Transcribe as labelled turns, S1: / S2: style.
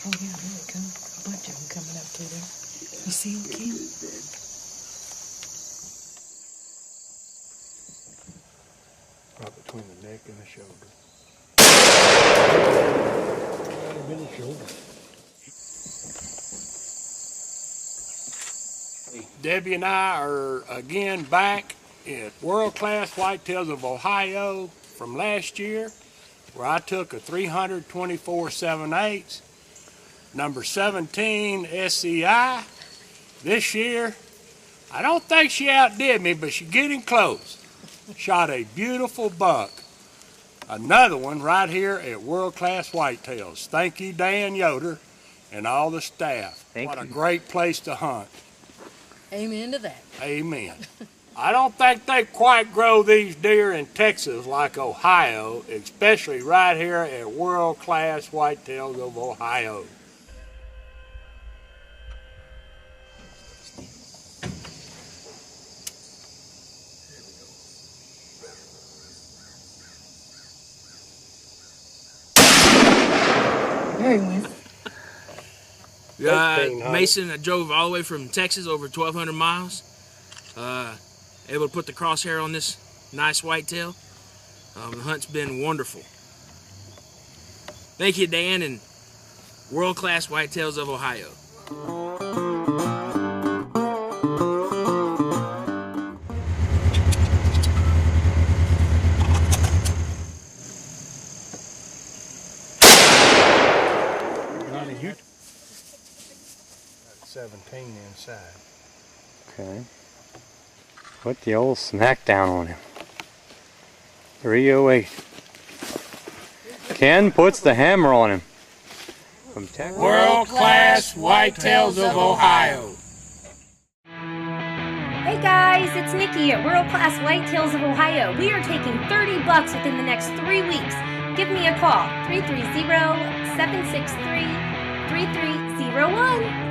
S1: Oh yeah, there they come. A bunch of them coming up through there. You see them, Kim?
S2: Right between the neck and the shoulder. Right in the shoulder. Debbie and I are again back at World Class Whitetails of Ohio from last year, where I took a 324 7/8, number 17 SCI. This year, I don't think she outdid me, but she's getting close. Shot a beautiful buck. Another one right here at World Class Whitetails. Thank you, Dan Yoder, and all the staff. What a great place to hunt.
S1: Amen to that.
S2: Amen. I don't think they quite grow these deer in Texas like Ohio, especially right here at World Class Whitetails of Ohio.
S1: There he went.
S3: Mason, I drove all the way from Texas, over 1,200 miles. Able to put the crosshair on this nice whitetail. The hunt's been wonderful. Thank you, Dan, and World Class Whitetails of Ohio.
S2: You 17 inside.
S4: Okay. Put the old smack down on him. 308. Ken puts the hammer on him. From Texas.
S2: World Class Whitetails of Ohio.
S5: Hey guys, it's Nikki at World Class Whitetails of Ohio. We are taking 30 bucks within the next 3 weeks. Give me a call, 330-763-3301.